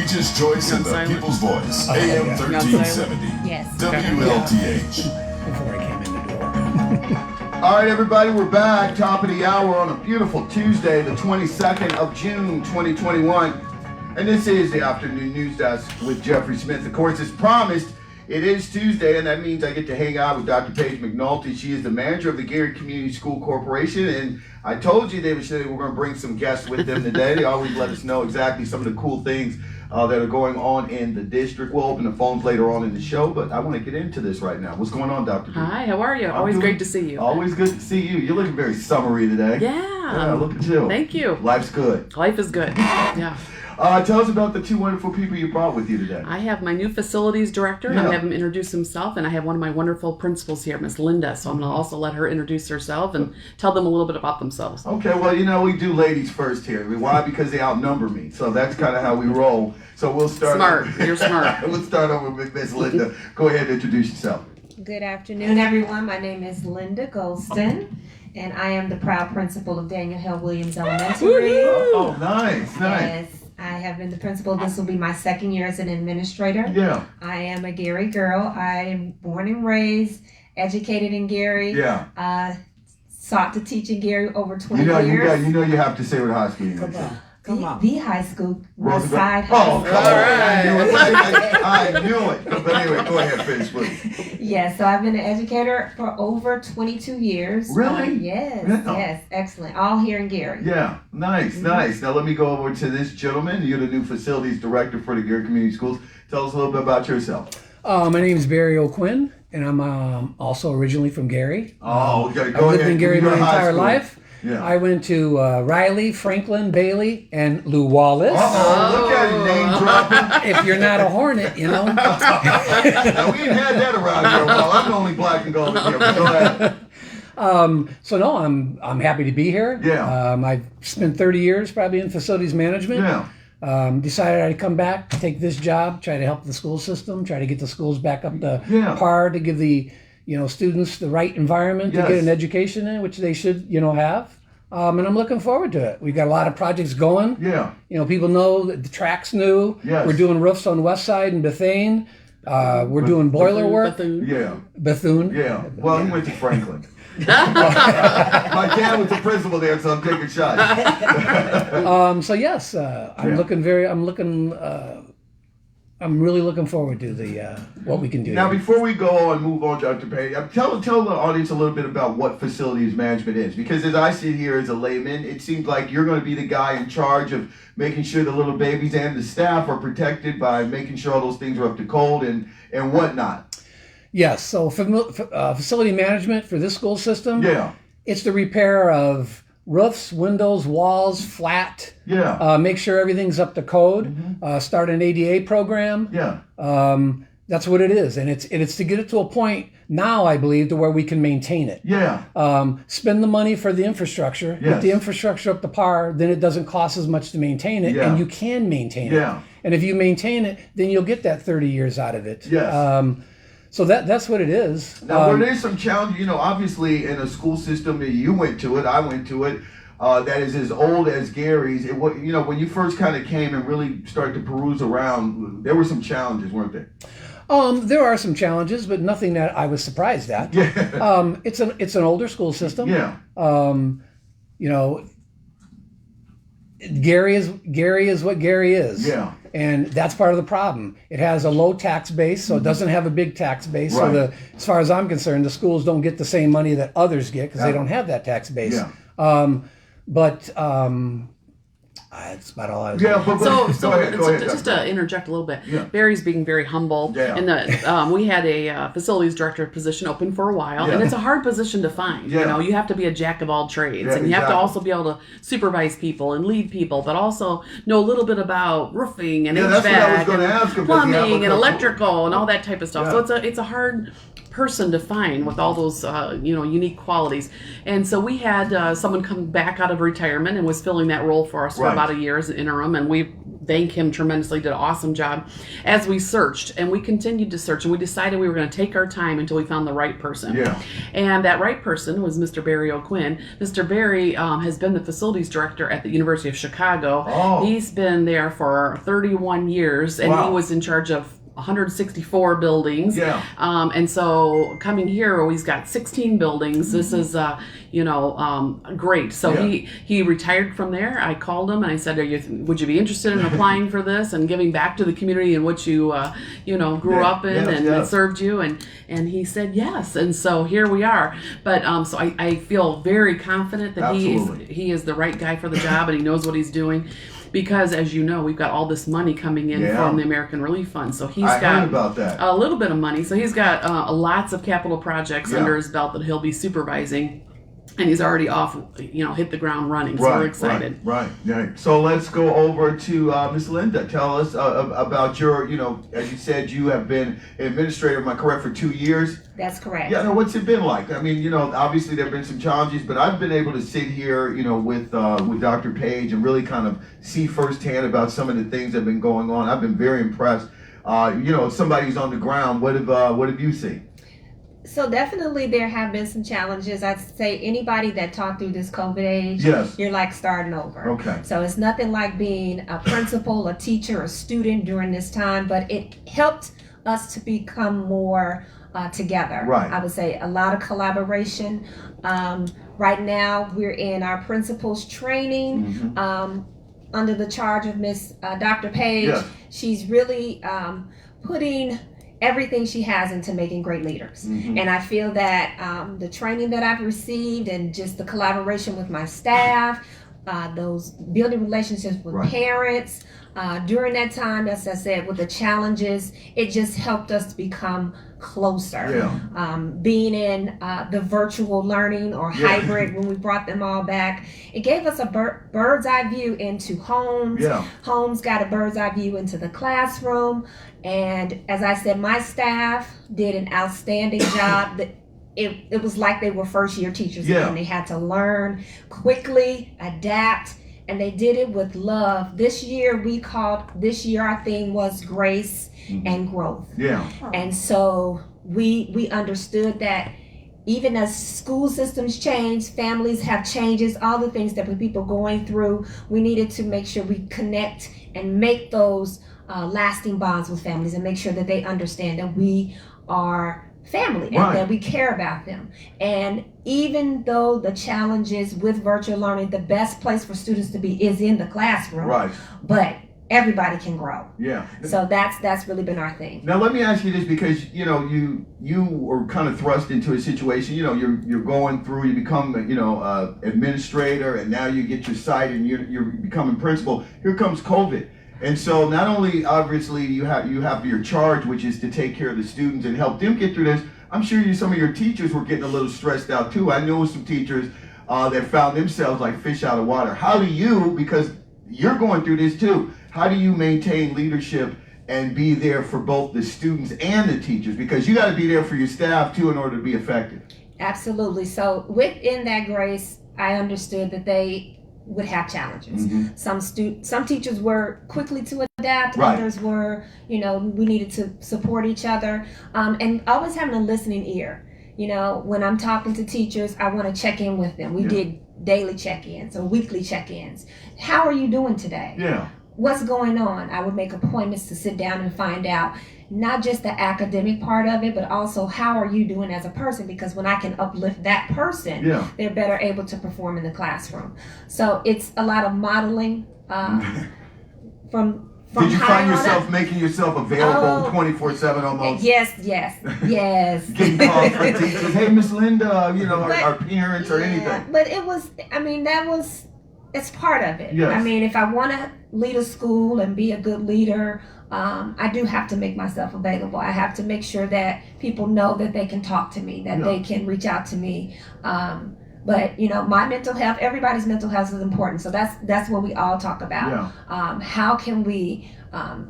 Teacher's Choice and the People's Voice. AM 1370. Yes. WLTH. Before I came in the door. All right, everybody, we're back. Top of the hour on a beautiful Tuesday, the 22nd of June, 2021. And this is the Afternoon News Desk with Jeffrey Smith. Of course, as promised, it is Tuesday, and that means I get to hang out with Dr. Paige McNulty. She is the manager of the Gary Community School Corporation, and I told you, David, we're going to bring some guests with them today. They always let us know exactly some of the cool things that are going on in the district. We'll open the phones later on in the show, but I want to get into this right now. What's going on, Dr. Paige? Hi, how are you? Always great to see you. Always good to see you. You're looking very summery today. Yeah. Look at you. Thank you. Life's good. Life is good. Yeah. Tell us about the two wonderful people you brought with you today. I have my new facilities director, and I'll have him introduce himself, and I have one of my wonderful principals here, Miss Linda, so I'm going to also let her introduce herself and tell them a little bit about themselves. Okay, well, we do ladies first here. Why? Because they outnumber me, so that's kind of how we roll. So we'll start. Smart. You're smart. We'll start over with Miss Linda. Go ahead and introduce yourself. Good afternoon, everyone. My name is Linda Gholson, and I am the proud principal of Daniel Hill Williams Elementary. Oh, nice. Yes, I have been the principal. This will be my second year as an administrator. Yeah. I am a Gary girl. I am born and raised, educated in Gary. Yeah. Sought to teach in Gary over 20 years. You have to say what high school you're in. Come on. The high school, Roosevelt. Westside High School. Oh, come on. I knew it. But anyway, go ahead, finish, please. Yes, so I've been an educator for over 22 years. Really? Yes, excellent. All here in Gary. Yeah, nice. Now let me go over to this gentleman. You're the new facilities director for the Gary Community Schools. Tell us a little bit about yourself. My name is Barry O'Quinn, and I'm also originally from Gary. Oh, okay. I've lived in Gary my entire life. Yeah. I went to Riley, Franklin, Bailey, and Lew Wallace. Look at him, name dropping. If you're not a Hornet, you know. Now, we ain't had that around here. Well, I'm the only black and gold in here, but go ahead. So no, I'm happy to be here. Yeah. I've spent 30 years probably in facilities management. Yeah. Decided I'd come back, take this job, try to help the school system, try to get the schools back up to par, to give the students the right environment to get an education in, which they should have. And I'm looking forward to it. We've got a lot of projects going. Yeah. People know that the track's new. Yes. We're doing roofs on West Side and Bethune. We're doing boiler work. Bethune. Yeah. Well, he went to Franklin. My dad was the principal there, so I'm taking shots. So yes, I'm really looking forward to the what we can do. Now, before we go on, move on, Dr. Paige, tell the audience a little bit about what facilities management is. Because as I sit here as a layman, it seems like you're going to be the guy in charge of making sure the little babies and the staff are protected by making sure all those things are up to code and whatnot. Yes, so facility management for this school system, it's the repair of roofs, windows, walls, flat. Yeah. Make sure everything's up to code. Start an ADA program. Yeah. That's what it is, and it's to get it to a point now, I believe, to where we can maintain it. Yeah. Spend the money for the infrastructure. Get the infrastructure up to par, then it doesn't cost as much to maintain it, and you can maintain it. And if you maintain it, then you'll get that 30 years out of it. Yes. So that's what it is. Now, were there some challenges, obviously in a school system that you went to it, I went to it, that is as old as Gary's, when you first kind of came and really started to peruse around, there were some challenges, weren't there? There are some challenges, but nothing that I was surprised at. Yeah. It's an older school system. Yeah. Gary is what Gary is. Yeah. And that's part of the problem. It has a low tax base, so it doesn't have a big tax base. Right. So as far as I'm concerned, the schools don't get the same money that others get because they don't have that tax base. Yeah. That's about all I was just to interject a little bit, Barry's being very humble, and we had a facilities director position open for a while, and it's a hard position to find. You have to be a jack of all trades, and you have to also be able to supervise people and lead people, but also know a little bit about roofing and HVAC and plumbing and electrical and all that type of stuff. So it's a hard person to find with all those unique qualities. And so we had someone come back out of retirement and was filling that role for us for about a year as an interim, and we've thank him tremendously. Did an awesome job as we searched, and we continued to search, and we decided we were going to take our time until we found the right person. Yeah. And that right person was Mr. Barry O'Quinn. Mr. Barry has been the facilities director at the University of Chicago. Oh. He's been there for 31 years, and Wow. he was in charge of 164 buildings. Yeah. And so coming here, he's got 16 buildings. This is, great. So Yeah. he retired from there. I called him and I said, would you be interested in applying for this and giving back to the community in which you, grew up in and served you? And he said yes. And so here we are. But so I feel very confident that he is the right guy for the job, and he knows what he's doing. Because, as you know, we've got all this money coming in from the American Relief Fund. So he's got about that. a little bit of money. So he's got lots of capital projects under his belt that he'll be supervising. And he's already off, hit the ground running. So we're excited. Right. So let's go over to Miss Linda. Tell us about your, as you said, you have been an administrator, am I correct, for 2 years? That's correct. Yeah, what's it been like? I mean, obviously there have been some challenges, but I've been able to sit here, with Dr. Page and really kind of see firsthand about some of the things that have been going on. I've been very impressed. Somebody who's on the ground, what have you seen? So definitely there have been some challenges. I'd say anybody that taught through this COVID age, you're like starting over. Okay. So it's nothing like being a principal, a teacher, a student during this time, but it helped us to become more together. Right. I would say a lot of collaboration. Right now we're in our principals training under the charge of Miss Dr. Page. Yes. She's really putting everything she has into making great leaders. And I feel that the training that I've received and just the collaboration with my staff, those building relationships with parents, during that time, as I said, with the challenges, it just helped us to become closer. Being in the virtual learning or hybrid when we brought them all back, it gave us a bird's eye view into homes. Homes got a bird's eye view into the classroom. And as I said, my staff did an outstanding job. It was like they were first year teachers and they had to learn quickly, adapt, and they did it with love. This year our theme was grace and growth. And so we understood that even as school systems change, families have changes, all the things that people are going through, we needed to make sure we connect and make those lasting bonds with families and make sure that they understand that we are family and that we care about them. And even though the challenges with virtual learning, the best place for students to be is in the classroom, but everybody can grow. So that's really been our thing. Now let me ask you this, because you were kind of thrust into a situation. You're going through, you become administrator, and now you get your site and you're becoming principal. Here comes COVID. And so not only obviously you have your charge, which is to take care of the students and help them get through this. I'm sure some of your teachers were getting a little stressed out too. I know some teachers that found themselves like fish out of water. How do you, because you're going through this too, how do you maintain leadership and be there for both the students and the teachers? Because you got to be there for your staff too in order to be effective. Absolutely. So within that grace, I understood that they would have challenges. Some teachers were quickly to adapt, others were, we needed to support each other, and always having a listening ear. When I'm talking to teachers, I want to check in with them. We did daily check-ins or weekly check-ins. How are you doing today? What's going on? I would make appointments to sit down and find out not just the academic part of it, but also how are you doing as a person? Because when I can uplift that person, they're better able to perform in the classroom. So it's a lot of modeling from Did you find yourself making yourself available 24/7 almost? Yes. Getting calls from teachers, hey, Miss Linda, our parents or anything. But it's part of it. I mean, if I want to lead a school and be a good leader, I do have to make myself available. I have to make sure that people know that they can talk to me, that they can reach out to me. But my mental health, everybody's mental health is important. So that's what we all talk about. How can we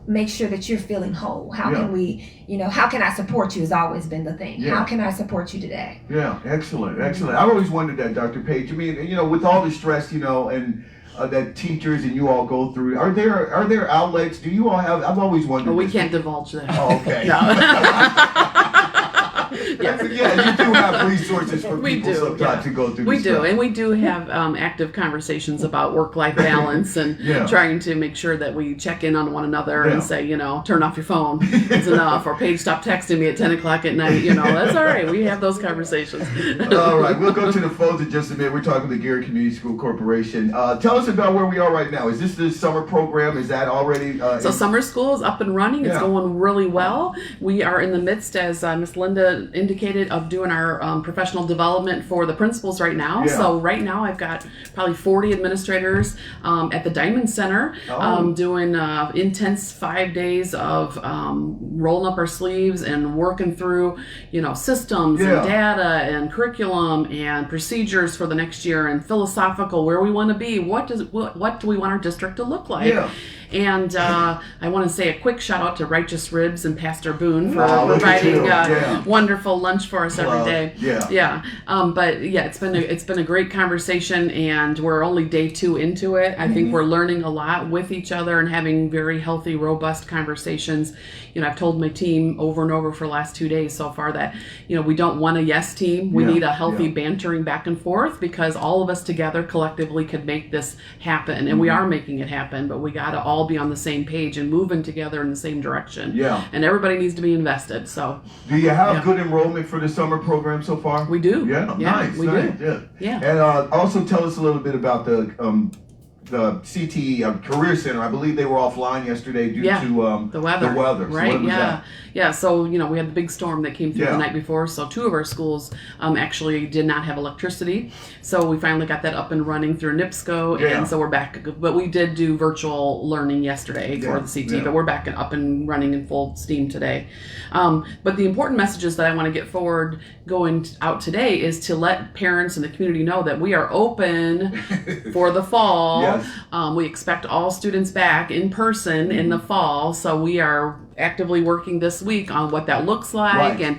make sure that you're feeling whole? How can we, how can I support you has always been the thing. How can I support you today? Excellent. I've always wondered that, Dr. Page. I mean, with all the stress, and that teachers and you all go through? Are there outlets? Do you all have? I've always wondered. Oh, we can't divulge that. Oh, okay. Yeah, you do have resources for people sometimes to go through. We do, and we do have active conversations about work-life balance and trying to make sure that we check in on one another and say, turn off your phone, it's enough, or Paige, stop texting me at 10 o'clock at night. That's all right. We have those conversations. All right, we'll go to the phones in just a minute. We're talking to the Gary Community School Corporation. Tell us about where we are right now. Is this the summer program? Is that already? So summer school is up and running. It's going really well. We are in the midst, as Miss Linda indicated, of doing our professional development for the principals right now. So right now I've got probably 40 administrators at the Diamond Center doing intense 5 days of rolling up our sleeves and working through systems and data and curriculum and procedures for the next year and philosophical, where we want to be, what do we want our district to look like. And I want to say a quick shout out to Righteous Ribs and Pastor Boone for providing wonderful lunch for us every day. But it's been a great conversation, and we're only day 2 into it. I think we're learning a lot with each other and having very healthy, robust conversations. I've told my team over and over for the last 2 days so far that we don't want a yes team. We need a healthy bantering back and forth, because all of us together collectively could make this happen, and we are making it happen. But we got to all be on the same page and moving together in the same direction. And everybody needs to be invested. So, do you have good enrollment for the summer program so far? We do. Nice. We do. And also tell us a little bit about the CTE Career Center. I believe they were offline yesterday due to the weather. Right. So we had the big storm that came through the night before. So 2 of our schools actually did not have electricity. So we finally got that up and running through NIPSCO, and so we're back. But we did do virtual learning yesterday for the CTE, but we're back up and running in full steam today. But the important messages that I want to get forward going out today is to let parents and the community know that we are open for the fall. We expect all students back in person in the fall, so we are actively working this week on what that looks like and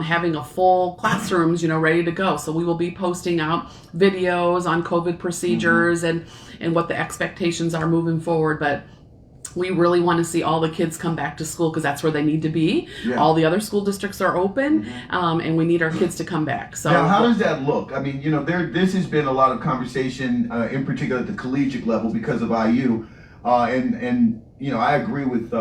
having a full classrooms, ready to go. So we will be posting out videos on COVID procedures and what the expectations are moving forward. But we really want to see all the kids come back to school, because that's where they need to be. All the other school districts are open, and we need our kids to come back. So now, how does that look? I mean, this has been a lot of conversation, in particular at the collegiate level, because of IU, and I agree with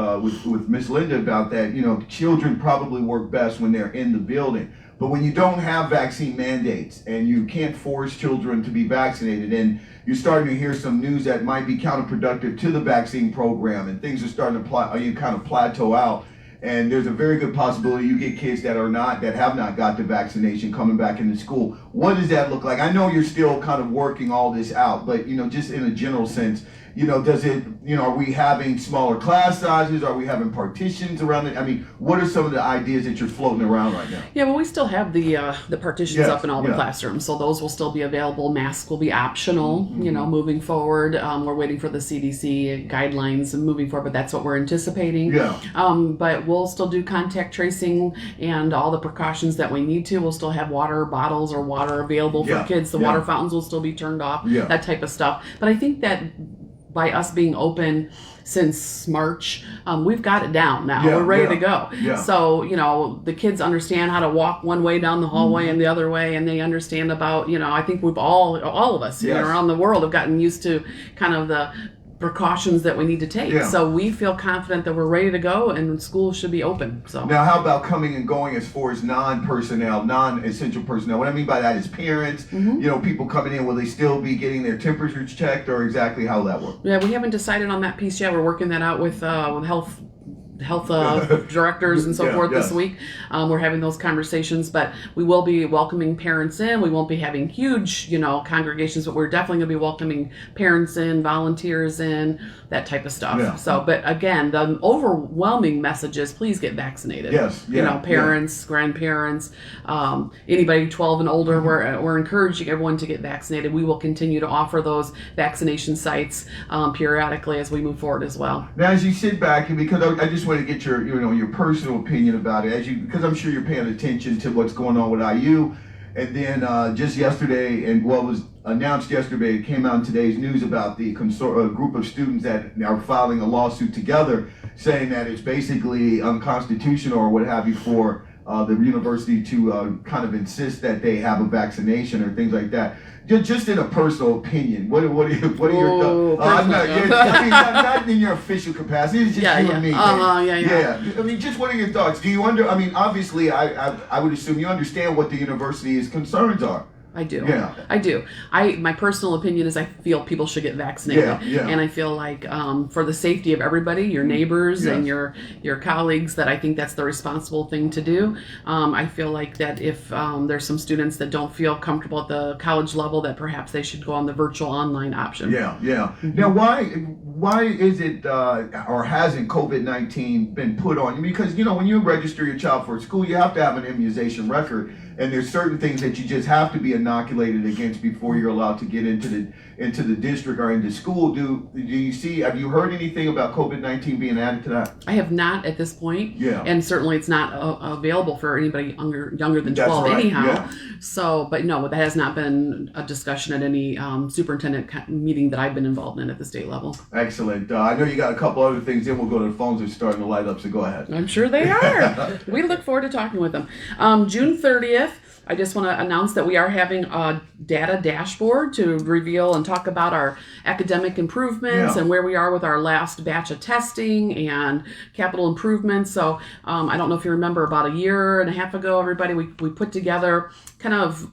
Miss Linda about that. Children probably work best when they're in the building. But when you don't have vaccine mandates and you can't force children to be vaccinated, and you're starting to hear some news that might be counterproductive to the vaccine program, and things are starting to kind of plateau out, and there's a very good possibility you get kids that have not got the vaccination coming back into school. What does that look like? I know you're still kind of working all this out, but just in a general sense, does it, are we having smaller class sizes? Are we having partitions around it? I mean, what are some of the ideas that you're floating around right now? Yeah, well, we still have the partitions up in all the classrooms, so those will still be available. Masks will be optional, moving forward. We're waiting for the CDC guidelines moving forward, but that's what we're anticipating. But we'll still do contact tracing and all the precautions that we need to. We'll still have water bottles or water available for kids. The water fountains will still be turned off, that type of stuff. But I think that by us being open since March, we've got it down now. We're ready to go. So, the kids understand how to walk one way down the hallway and the other way, and they understand about, I think we've all of us around the world have gotten used to kind of the precautions that we need to take. So we feel confident that we're ready to go, and schools should be open. So now, how about coming and going as far as non-essential personnel? What I mean by that is parents, people coming in, will they still be getting their temperatures checked, or exactly how that works? Yeah, we haven't decided on that piece yet. We're working that out with health directors and so forth this week. We're having those conversations, but we will be welcoming parents in. We won't be having huge, congregations, but we're definitely going to be welcoming parents in, volunteers in, that type of stuff. So, but again, the overwhelming message is please get vaccinated. Parents, grandparents, anybody 12 and older, we're encouraging everyone to get vaccinated. We will continue to offer those vaccination sites periodically as we move forward as well. Now, as you sit back, and because I just want to get your, your personal opinion about it, because I'm sure you're paying attention to what's going on with IU, And then just yesterday, and what was announced yesterday, it came out in today's news about the group of students that are filing a lawsuit together, saying that it's basically unconstitutional or what have you for the university to kind of insist that they have a vaccination or things like that. Just in a personal opinion, what are your thoughts? Not in your official capacity. It's just you and me. Yeah. I mean, just what are your thoughts? Do you obviously, I would assume you understand what the university's concerns are. I do. Yeah. I do. My personal opinion is I feel people should get vaccinated. Yeah. And I feel like for the safety of everybody, your neighbors and your colleagues, that I think that's the responsible thing to do. I feel like that if there's some students that don't feel comfortable at the college level, that perhaps they should go on the virtual online option. Yeah. Mm-hmm. Now, why is it or hasn't COVID-19 been put on? Because, when you register your child for school, you have to have an immunization record. And there's certain things that you just have to be inoculated against before you're allowed to get into the district or into school. Have you heard anything about COVID-19 being added to that? I have not at this point. Yeah. And certainly it's not available for anybody younger than 12 anyhow. Yeah. So, but no, that has not been a discussion at any superintendent meeting that I've been involved in at the state level. Excellent. I know you got a couple other things, then we'll go to the phones. They're starting to light up, so go ahead. I'm sure they are. We look forward to talking with them. June 30th, I just want to announce that we are having a data dashboard to reveal and talk about our academic improvements and where we are with our last batch of testing and capital improvements. So I don't know if you remember, about a year and a half ago, everybody, we put together kind of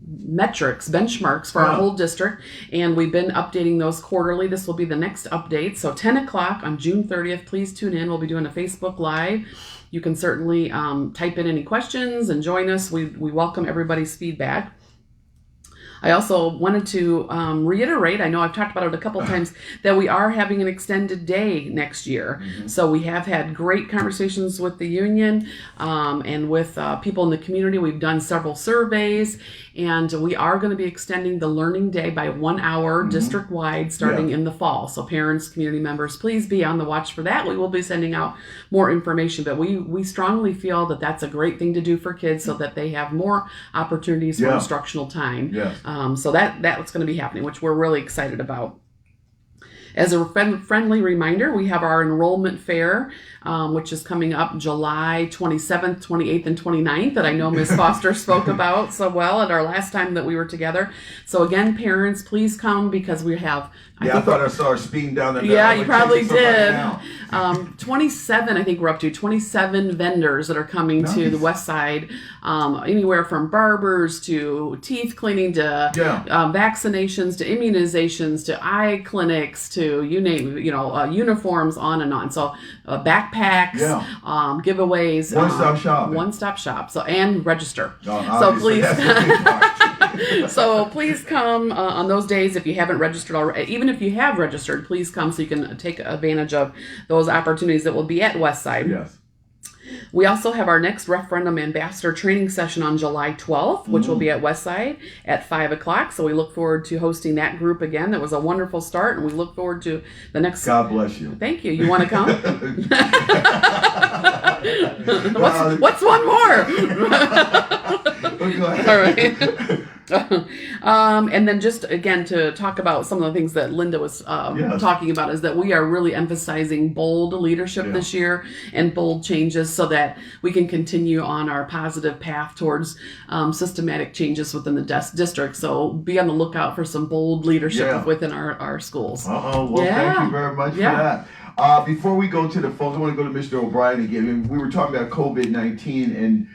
metrics, benchmarks for our whole district, and we've been updating those quarterly. This will be the next update. So 10 o'clock on June 30th, please tune in. We'll be doing a Facebook Live. You can certainly type in any questions and join us. We welcome everybody's feedback. I also wanted to reiterate, I know I've talked about it a couple times, that we are having an extended day next year. Mm-hmm. So we have had great conversations with the union and with people in the community. We've done several surveys, and we are going to be extending the learning day by 1 hour district-wide starting in the fall. So parents, community members, please be on the watch for that. We will be sending out more information, but we strongly feel that that's a great thing to do for kids so that they have more opportunities for instructional time. Yes. So that's going to be happening, which we're really excited about. As a friendly reminder, we have our enrollment fair, which is coming up July 27th, 28th, and 29th, that I know Ms. Foster spoke about so well at our last time that we were together. So again, parents, please come, because we have... I thought I saw her speeding down there. Yeah, you probably did. 27, I think we're up to 27 vendors that are coming to the west side, anywhere from barbers to teeth cleaning to vaccinations to immunizations to eye clinics to you name it, uniforms, on and on. So backpacks, giveaways, one-stop shop. So and register. So please, so please come on those days if you haven't registered already. Even if you have registered, please come so you can take advantage of those opportunities that will be at Westside. Yes. We also have our next referendum ambassador training session on July 12th, which will be at Westside at 5 o'clock. So we look forward to hosting that group again. That was a wonderful start, and we look forward to the next... God bless you. Thank you. You want to come? What's one more? All right. And then just again to talk about some of the things that Linda was talking about, is that we are really emphasizing bold leadership this year and bold changes so that we can continue on our positive path towards systematic changes within the district. So be on the lookout for some bold leadership within our schools. Well, thank you very much for that. Before we go to the phones, I want to go to Mr. O'Brien again. We were talking about COVID-19 and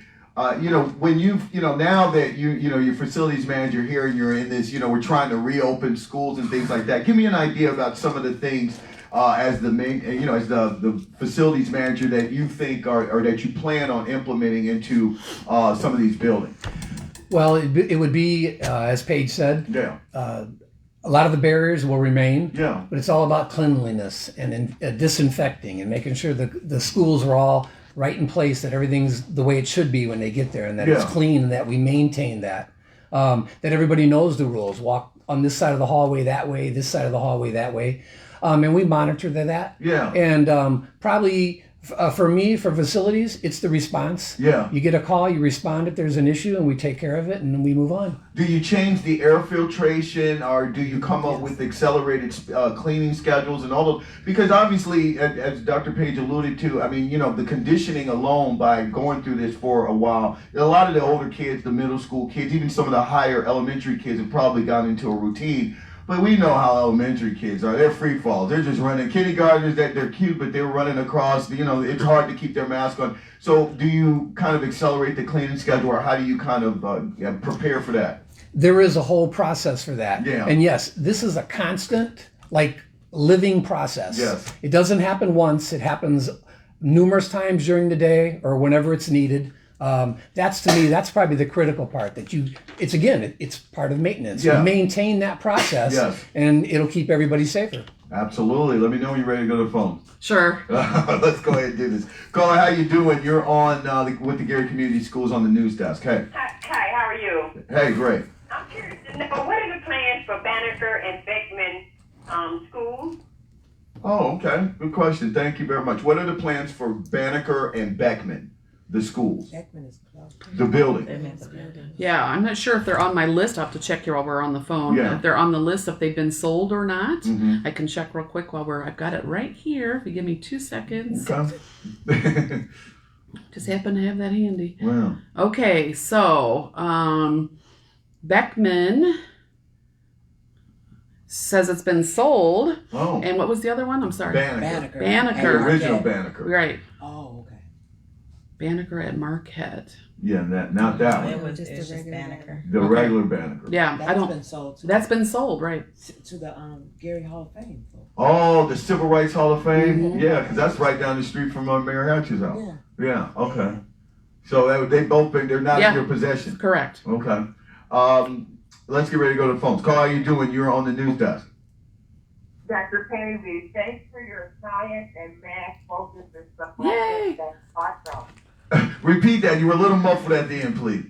when now that you're facilities manager here and you're in this, we're trying to reopen schools and things like that. Give me an idea about some of the things as the main, as the facilities manager that you think or that you plan on implementing into some of these buildings. Well, it would be, as Paige said, a lot of the barriers will remain, but it's all about cleanliness and disinfecting and making sure the schools are all right in place, that everything's the way it should be when they get there, and that it's clean, and that we maintain that. That everybody knows the rules. Walk on this side of the hallway that way, this side of the hallway that way. And we monitor that. Yeah. And probably For me, for facilities, it's the response. Yeah. You get a call, you respond if there's an issue, and we take care of it, and then we move on. Do you change the air filtration, or do you come up with accelerated cleaning schedules and all those? Because obviously, as Dr. Page alluded to, I mean, the conditioning alone by going through this for a while, a lot of the older kids, the middle school kids, even some of the higher elementary kids have probably gotten into a routine. But we know how elementary kids are. They're free falls. They're just running. Kindergartners, they're cute, but they're running across. It's hard to keep their mask on. So do you kind of accelerate the cleaning schedule, or how do you kind of prepare for that? There is a whole process for that. Yeah. And yes, this is a constant, living process. Yes. It doesn't happen once. It happens numerous times during the day or whenever it's needed. That's, to me, that's probably the critical part, that it's part of maintenance. Yeah. You maintain that process, Yes. and it'll keep everybody safer. Absolutely. Let me know when you're ready to go to the phone. Sure. Let's go ahead and do this. Caller, how you doing? You're on with the Gary Community Schools on the news desk. Hey. Hi, how are you? Hey, great. I'm curious to know, what are the plans for Banneker and Beckman schools? Oh, okay. Good question. Thank you very much. What are the plans for Banneker and Beckman, the schools? Beckman is closed. The building. Yeah, I'm not sure if they're on my list. I'll have to check here while we're on the phone. Yeah. If they're on the list, if they've been sold or not. Mm-hmm. I can check real quick I've got it right here. If you give me 2 seconds. Okay. Just happen to have that handy. Wow. Okay, so Beckman says it's been sold. Oh. And what was the other one? I'm sorry. Banneker. Banneker. The original Banneker. Right. Oh, okay. Banneker at Marquette. Yeah, not that It one. was just Banneker. The regular Banneker. Yeah, That's been sold to That's been sold, right? to the Gary Hall of Fame. Oh, the Civil Rights Hall of Fame? Mm-hmm. Yeah, because that's right down the street from Mayor Hatch's house. Yeah. Yeah, okay. So they're not in your possession. Correct. Okay. Let's get ready to go to the phones. Carl, how you doing? You're on the news desk. Dr. Pavey, thanks for your science and math focus and stuff like Yay. that. That's awesome. Repeat that. You were a little muffled at the end, please.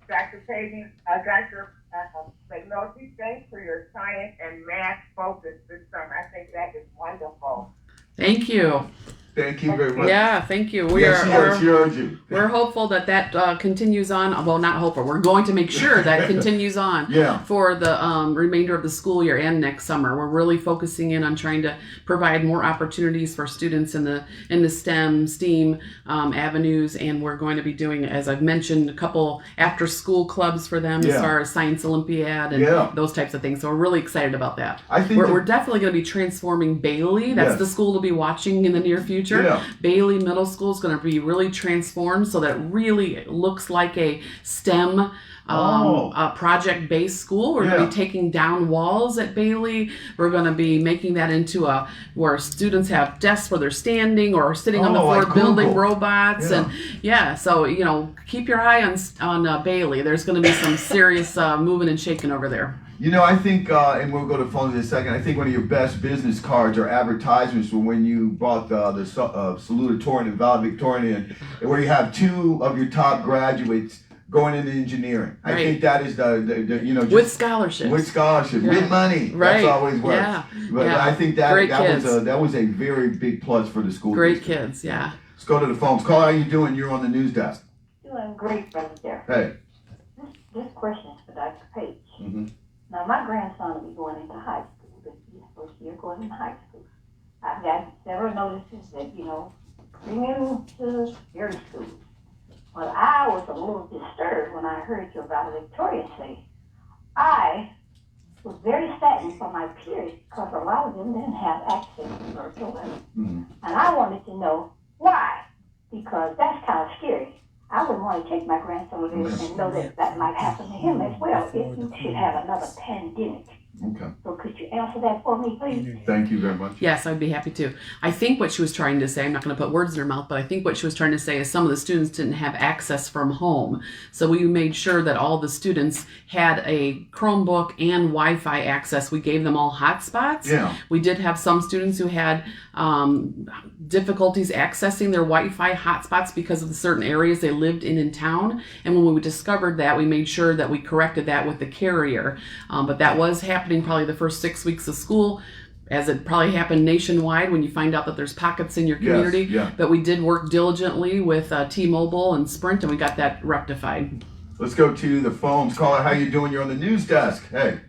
Dr. Pavey, Dr. McNulty, thanks for your science and math focus this summer. I think that is wonderful. Thank you. Thank you very much. Yeah, thank you. She heard you. We're hopeful that continues on. Well, not hopeful. We're going to make sure that continues on for the remainder of the school year and next summer. We're really focusing in on trying to provide more opportunities for students in the STEAM avenues, and we're going to be doing, as I've mentioned, a couple after school clubs for them as far as Science Olympiad and those types of things. So we're really excited about that. I think we're definitely going to be transforming Bailey. That's the school to be watching in the near future. Yeah. Bailey Middle School is going to be really transformed so that it really looks like a STEM project-based school. We're going to be taking down walls at Bailey. We're going to be making that into where students have desks where they're standing or sitting on the floor building robots. So keep your eye on Bailey. There's going to be some serious moving and shaking over there. I think, and we'll go to phones in a second, I think one of your best business cards or advertisements were when you bought the salutatorian and valedictorian, where you have 2 of your top graduates going into engineering. I think that is just, with scholarships. With money. Right. That's always works. Yeah. But I think that was a very big plus for the school. Great district. kids, yeah. Let's go to the phones. Carl, how you doing? You're on the news desk. Doing great, Brother Jeff. Hey. This question is for Dr. Page. Mm-hmm. Now, my grandson will be going into high school this year, first year going into high school. I've got several notices that, bring him to Gary School. Well, I was a little disturbed when I heard your valedictorian say, I was very saddened for my peers because a lot of them didn't have access to virtual learning. Mm-hmm. And I wanted to know why, because that's kind of scary. I wouldn't want to take my grandson with him and know that might happen to him as well if you should have another pandemic. Okay. So could you answer that for me, please? Thank you very much. Yes, I'd be happy to. I think what she was trying to say, I'm not going to put words in her mouth, but I think what she was trying to say is some of the students didn't have access from home. So we made sure that all the students had a Chromebook and Wi-Fi access. We gave them all hotspots. Yeah. We did have some students who had difficulties accessing their Wi-Fi hotspots because of the certain areas they lived in town. And when we discovered that, we made sure that we corrected that with the carrier. But that was happening probably the first 6 weeks of school. as it probably happened nationwide when you find out that there's pockets in your community. But we did work diligently with T-Mobile and Sprint, and we got that rectified. Let's go to the phones. Caller, how you doing? You're on the news desk. Hey.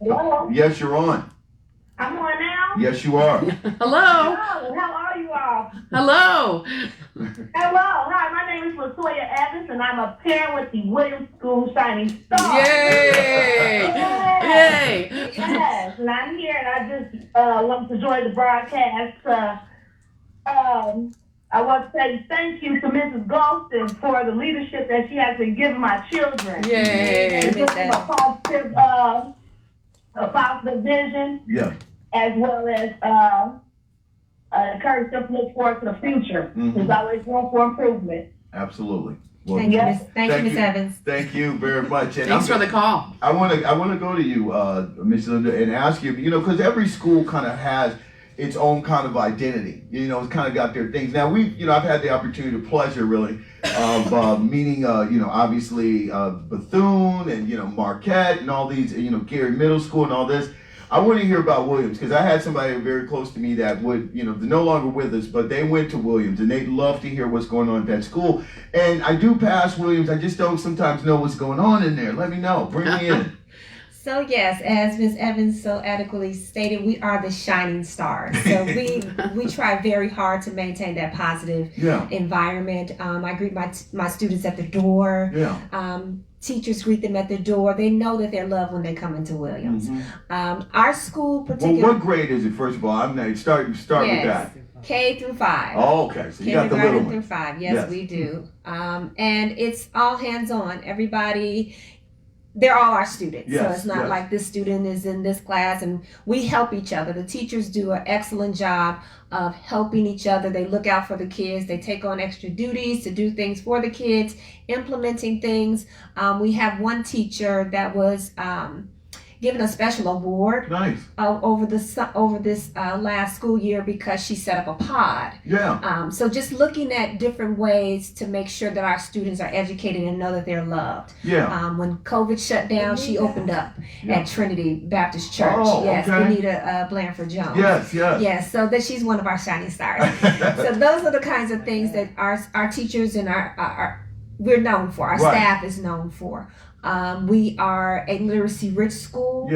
Hello? Yes, you're on. I'm on now? Yes, you are. Hello. Hello, how are you all? Hello. Hello, hi, my name is LaToya Evans, and I'm a parent with the Williams School Shining Star. Yay! Yay! Yes, and I'm here, and I just wanted to join the broadcast. I want to say thank you to Mrs. Gholson for the leadership that she has been giving my children. Yay! And just a positive vision. Yeah. As well as encourage them to look forward to the future. There's always room for improvement. Absolutely. Well, Thank you, Ms. Evans. Thank you very much. And Thanks for the call. I want to go to you, Ms. Linda, and ask you, because every school kind of has its own kind of identity. It's kind of got their things. Now, I've had the opportunity, the pleasure, really, of meeting, obviously Bethune and Marquette and all these, Gary Middle School and all this. I want to hear about Williams because I had somebody very close to me that would, they're no longer with us, but they went to Williams and they'd love to hear what's going on at that school. And I do pass Williams. I just don't sometimes know what's going on in there. Let me know. Bring me in. So yes, as Ms. Evans so adequately stated, we are the shining stars. So we try very hard to maintain that positive environment. I greet my students at the door. Teachers greet them at the door. They know that they're loved when they come into Williams. Our school particularly. Well, what grade is it? First of all, start with that. K through 5. Oh, okay. So you got the little one. Through 5. Yes, we do. And it's all hands on. Everybody. They're all our students. So it's not like this student is in this class and we help each other. The teachers do an excellent job of helping each other. They look out for the kids. They take on extra duties to do things for the kids, implementing things. We have one teacher that was given a special award over this last school year because she set up a pod. So just looking at different ways to make sure that our students are educated and know that they're loved. When COVID shut down, she opened up at Trinity Baptist Church. Benita Blanford Jones. Yes, so that she's one of our shining stars. So those are the kinds of things that our teachers and our we're known for. Our staff is known for. We are a literacy rich school.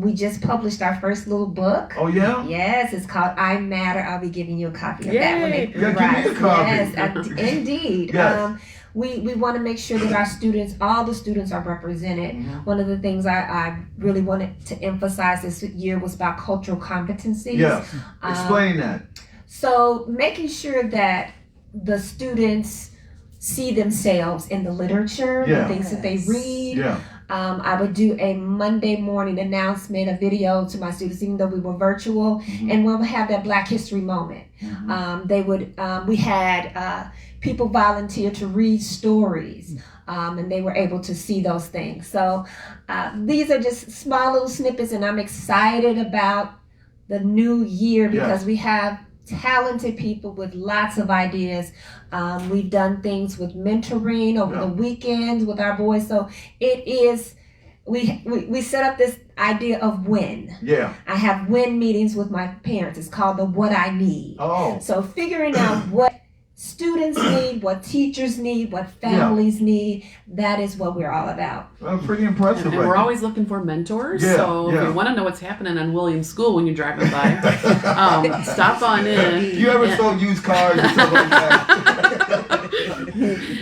We just published our first little book. Oh yeah? Yes, it's called I Matter. I'll be giving you a copy of that when it arrives. Give me a copy. Yes, indeed. We want to make sure that our students, all the students are represented. One of the things I really wanted to emphasize this year was about cultural competencies. Explain that. So making sure that the students see themselves in the literature, the things that they read. I would do a Monday morning announcement, a video to my students, even though we were virtual, and we'll have that Black History moment. We had people volunteer to read stories, and they were able to see those things. So these are just small little snippets, and I'm excited about the new year because we have talented people with lots of ideas. We've done things with mentoring over the weekends with our boys. So it is, we set up this idea of win. I have win meetings with my parents. It's called the What I Need. So figuring out what students need, what teachers need, what families need, that is what we're all about. Well, pretty impressive. And we're always looking for mentors. So if you want to know what's happening in Williams School when you're driving by, stop on in. You ever sold used cars or something like that?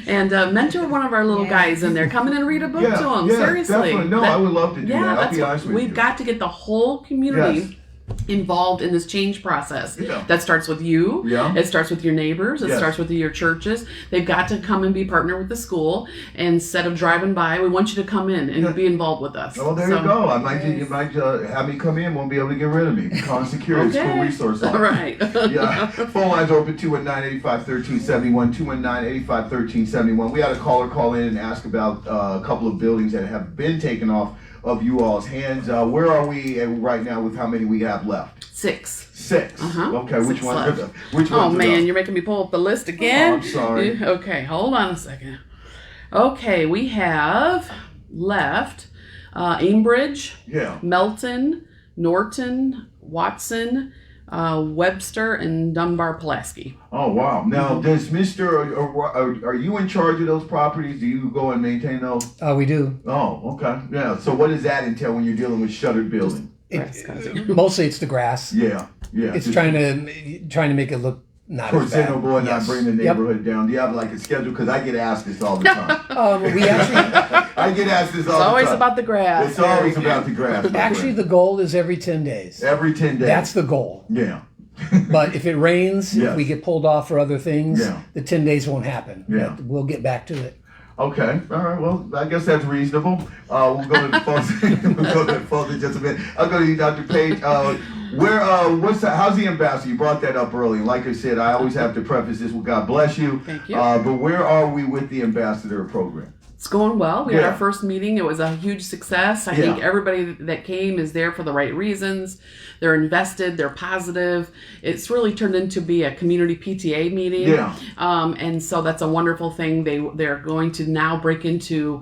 And mentor one of our little guys in there. Come in and read a book to them. Seriously. Definitely. No, I would love to do that. I'll be honest with you. We've got to get the whole community involved in this change process. That starts with you. It starts with your neighbors. It starts with your churches. They've got to come and be partnered with the school. Instead of driving by, we want you to come in and be involved with us. Oh, there you go. You might have me come in. Won't be able to get rid of me. College Security School Resource Office. All right. Phone lines are open 219-885-1371. 219-885-1371. We had a caller call in and ask about a couple of buildings that have been taken off of you all's hands. Where are we right now with how many we have left? 6. 6. Okay, which one? Which one? Oh man, you're making me pull up the list again. Oh, I'm sorry. Okay, hold on a second. Okay, we have left Ambridge, Melton, Norton, Watson, Webster, and Dunbar-Pulaski. Oh, wow. Now, does are you in charge of those properties? Do you go and maintain those? We do. Oh, okay. Yeah. So what does that entail when you're dealing with shuttered building? Mostly it's the grass. Yeah. It's trying to make it look not as bad. Presentable and not bring the neighborhood down. Do you have like a schedule? Because I get asked this all the time. We actually... I get asked this all the time. It's always about the grass. It's always about the grass. Actually, the goal is every 10 days. Every 10 days. That's the goal. Yeah. But if it rains, if we get pulled off for other things, the 10 days won't happen. Yeah. But we'll get back to it. Okay. All right. Well, I guess that's reasonable. We'll go to the phones. We'll go to the phones in just a minute. I'll go to you, Dr. Page. How's the ambassador? You brought that up early. Like I said, I always have to preface this with God bless you. Thank you. But where are we with the ambassador program? It's going well. We had our first meeting. It was a huge success. I think everybody that came is there for the right reasons. They're invested. They're positive. It's really turned into be a community PTA meeting. Yeah. And so that's a wonderful thing. They're going to now break into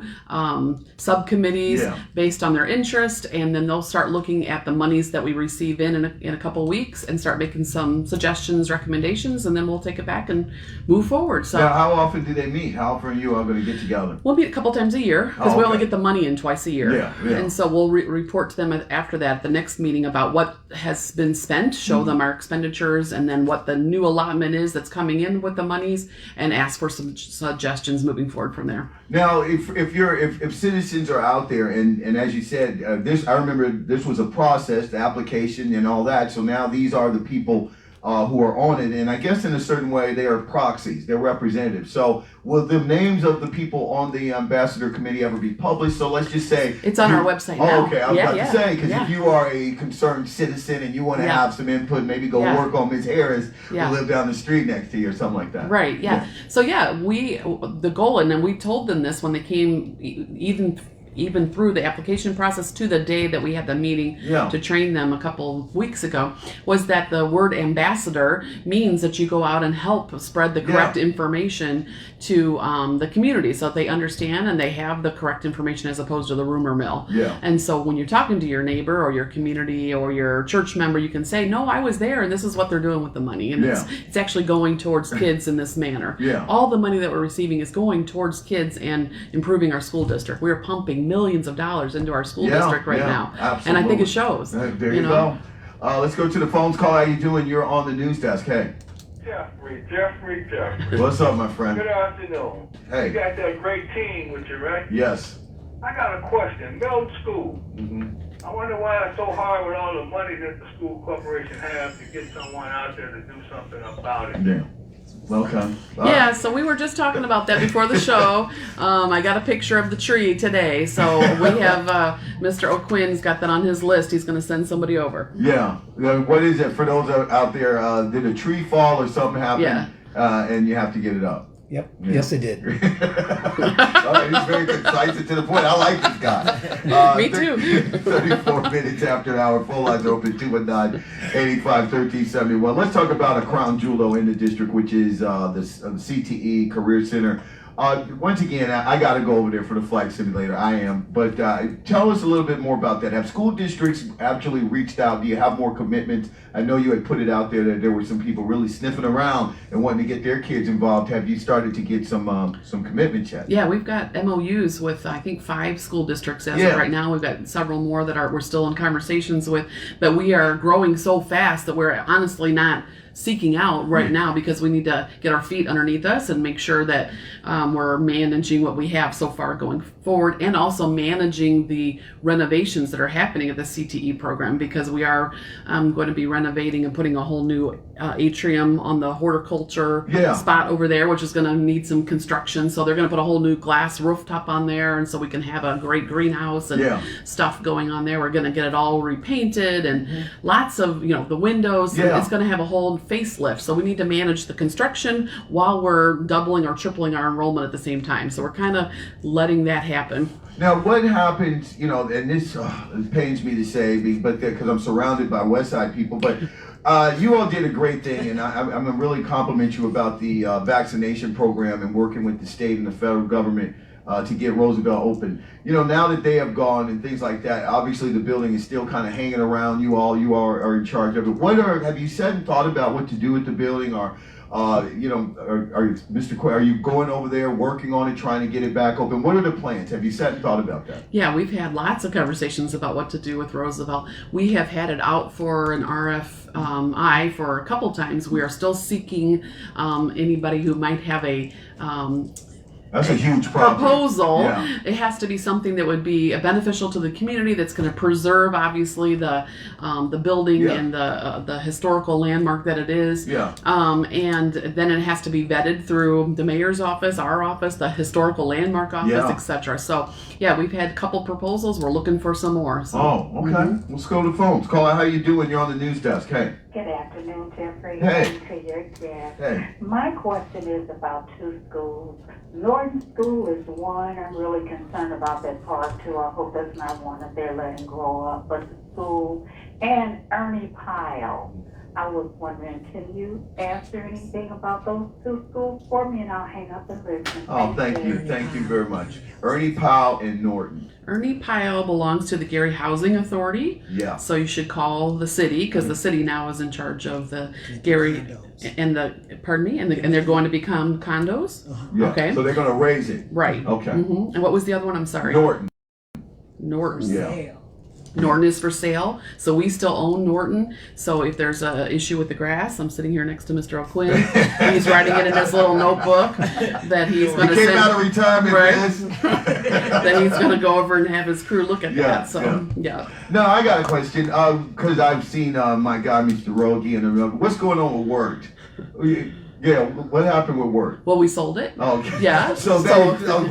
subcommittees based on their interest, and then they'll start looking at the monies that we receive in a couple weeks and start making some suggestions, recommendations, and then we'll take it back and move forward. So now, how often do they meet? How often are you all going to get together? We'll meet a couple times a year because we only get the money in twice a year. Yeah. And so we'll report to them after that, the next meeting, about what has been spent, show them our expenditures, and then what the new allotment is that's coming in with the monies, and ask for some suggestions moving forward from there. Now, if citizens are out there, and as you said, I remember this was a process, the application and all that. So now these are the people who are on it, and I guess in a certain way they are proxies, they're representatives. So will the names of the people on the ambassador committee ever be published? So let's just say it's on our website now. Oh, okay. I was about to say, because if you are a concerned citizen and you want to have some input, maybe go work on Ms. Harris who live down the street next to you or something like that. Right. Yeah. So the goal, and then we told them this when they came, even through the application process to the day that we had the meeting to train them a couple weeks ago, was that the word ambassador means that you go out and help spread the correct information to the community so that they understand and they have the correct information as opposed to the rumor mill. Yeah. And so when you're talking to your neighbor or your community or your church member, you can say, no, I was there and this is what they're doing with the money. And it's actually going towards kids in this manner. Yeah. All the money that we're receiving is going towards kids and improving our school district. We're pumping millions of dollars into our school district right now. Absolutely. And I think it shows. There you go. Let's go to the phones. Call, how you doing? You're on the news desk. Hey. Jeffrey. What's up, my friend? Good afternoon. Hey. You got that great team with you, right? Yes. I got a question. Middle school. I wonder why it's so hard with all the money that the school corporation has to get someone out there to do something about it. Yeah. Okay. Yeah, so we were just talking about that before the show. I got a picture of the tree today, so we have Mr. O'Quinn's got that on his list. He's going to send somebody over. Yeah. What is it for those out there? Did a tree fall or something happen? Yeah. And you have to get it up. Yep. Yeah. Yes, it did. All right, he's very concise and to the point. I like this guy. Me too. 34 minutes after an hour. Phone lines open 219-885-1371. Let's talk about a crown jewel in the district, which is the CTE Career Center. Once again, I got to go over there for the flight simulator. I am. But tell us a little bit more about that. Have school districts actually reached out? Do you have more commitments? I know you had put it out there that there were some people really sniffing around and wanting to get their kids involved. Have you started to get some commitments yet? Yeah, we've got MOUs with, I think, 5 school districts as of right now. We've got several more that we're still in conversations with. But we are growing so fast that we're honestly not seeking out right now, because we need to get our feet underneath us and make sure that we're managing what we have so far going forward, and also managing the renovations that are happening at the CTE program, because we are going to be renovating and putting a whole new atrium on the horticulture spot over there, which is going to need some construction. So they're going to put a whole new glass rooftop on there, and so we can have a great greenhouse and stuff going on there. We're going to get it all repainted and lots of, the windows. It's going to have a whole facelift. So we need to manage the construction while we're doubling or tripling our enrollment at the same time. So we're kind of letting that happen. Now, what happens, and this it pains me to say, but because I'm surrounded by West Side people, but you all did a great thing, and I'm going to really compliment you about the vaccination program and working with the state and the federal government. to get Roosevelt open. You know, now that they have gone and things like that, obviously the building is still kind of hanging around you all. You all are in charge of it. Have you said and thought about what to do with the building, or you know, are you going over there working on it, trying to get it back open? What are the plans? Have you sat and thought about that? Yeah, we've had lots of conversations about what to do with Roosevelt. We have had it out for an RFI for a couple times. We are still seeking anybody who might have a that's a huge proposal. Yeah. It has to be something that would be beneficial to the community, that's going to preserve, obviously, the building and the historical landmark that it is. Yeah. And then it has to be vetted through the mayor's office, our office, the historical landmark office, etc. So, yeah, we've had a couple proposals. We're looking for some more. So. Oh, okay. Let's go to the phones. Call out. How you doing? You're on the news desk. Hey. Good afternoon, Jeffrey. Hey. To your guest. Hey. My question is about two schools. Norton School is one. I'm really concerned about that part too. I hope that's not one that they're letting grow up. But the school and Ernie Pyle. I was wondering, can you answer anything about those two schools for me, and I'll hang up and listen. Oh, thank you. Thank you very much. Ernie Powell and Norton. Ernie Pyle belongs to the Gary Housing Authority. Yeah. So you should call the city, because the city now is in charge of the Gary and and they're going to become condos. Yeah. Okay. So they're going to raise it. Right. Okay. Mm-hmm. And what was the other one? I'm sorry. Norton. Yeah. Norton is for sale, so we still own Norton. So if there's an issue with the grass, I'm sitting here next to Mr. O'Quinn. He's writing it in his little notebook that he's going to send. He came out of retirement, Then he's going to go over and have his crew look at that. So yeah. No, I got a question because I've seen my guy, Mr. Rogie, and what's going on with Word? Yeah, what happened with Word? Well, we sold it. Oh, okay. Yeah. So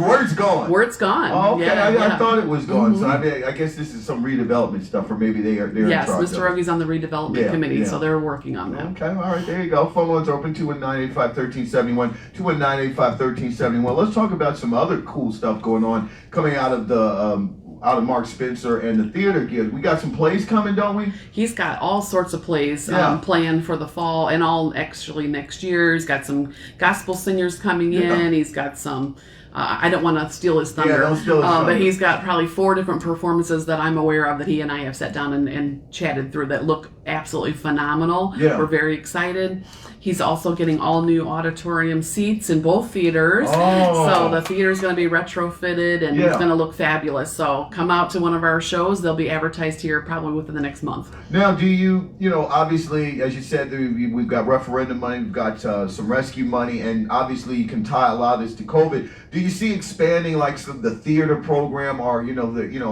Word's gone. Word's gone. Oh, okay. I thought it was gone. Mm-hmm. So I guess this is some redevelopment stuff, or maybe they're in charge. Yes, Mr. Rogie's on the redevelopment committee, so they're working on that. Okay, all right, there you go. Phone lines are open, 219-885-1371, 219-885-1371. Let's talk about some other cool stuff going on coming out of the out of Mark Spencer and the theater guild. We got some plays coming, don't we? He's got all sorts of plays planned for the fall and all actually next year. He's got some gospel singers coming in. He's got some I don't want to steal his thunder, don't steal his thunder. But he's got probably 4 different performances that I'm aware of that he and I have sat down and chatted through that look absolutely phenomenal. Yeah. We're very excited. He's also getting all new auditorium seats in both theaters. Oh. So the theater's going to be retrofitted and it's going to look fabulous. So come out to one of our shows. They'll be advertised here probably within the next month. Now, do you obviously, as you said, we've got referendum money, we've got some rescue money, and obviously you can tie a lot of this to COVID. Do you see expanding like the theater program, or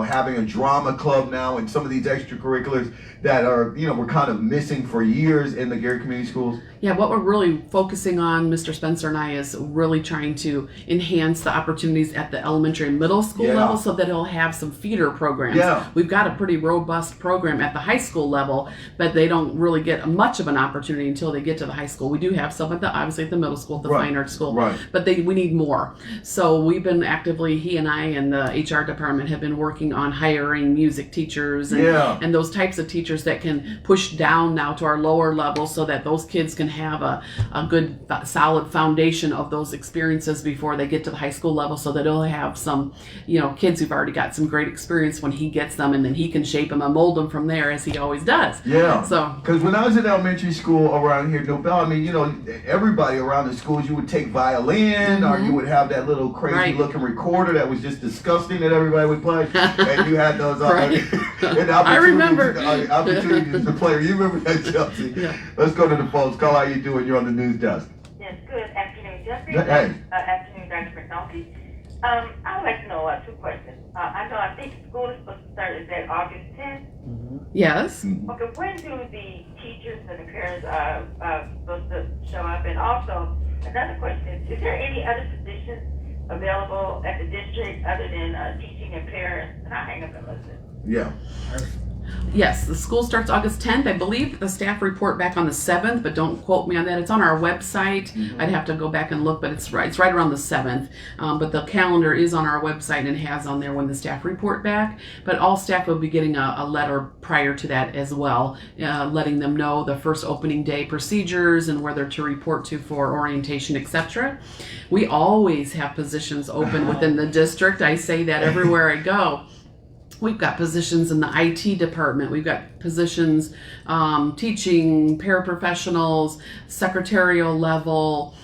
having a drama club now and some of these extracurriculars that are we're kind of missing for years in the Gary Community Schools? Yeah, what we're really focusing on, Mr. Spencer and I, is really trying to enhance the opportunities at the elementary and middle school level so that it'll have some feeder programs. Yeah. We've got a pretty robust program at the high school level, but they don't really get much of an opportunity until they get to the high school. We do have some obviously at the middle school, at the fine arts school, but we need more. So we've been actively, he and I and the HR department have been working on hiring music teachers and those types of teachers that can push down now to our lower level so that those kids can have a good solid foundation of those experiences before they get to the high school level, so that he'll have some kids who've already got some great experience when he gets them, and then he can shape them and mold them from there, as he always does. So because when I was in elementary school around here, Nobel, everybody around the schools, you would take violin or you would have that little crazy looking recorder that was just disgusting that everybody would play, and you had those and I remember opportunities to play. You remember that, Chelsea? Let's go to the phones. Call, how you doing? You're on the news desk. Yes, good afternoon, Jeffrey. Hey. Afternoon, Dr. McNulty. I would like to know 2 questions. I think school is supposed to start, is that August 10th? Yes. Okay, when do the teachers and the parents supposed to show up? And also, another question, is there any other positions available at the district other than teaching and parents? And I'll hang up and listen. Yeah. Yes, the school starts August 10th. I believe the staff report back on the 7th, but don't quote me on that. It's on our website. I'd have to go back and look, but it's right around the 7th. But the calendar is on our website and has on there when the staff report back. But all staff will be getting a letter prior to that as well, letting them know the first opening day procedures and where they're to report to for orientation, etc. We always have positions open within the district. I say that everywhere I go. We've got positions in the IT department. We've got positions teaching, paraprofessionals, secretarial level,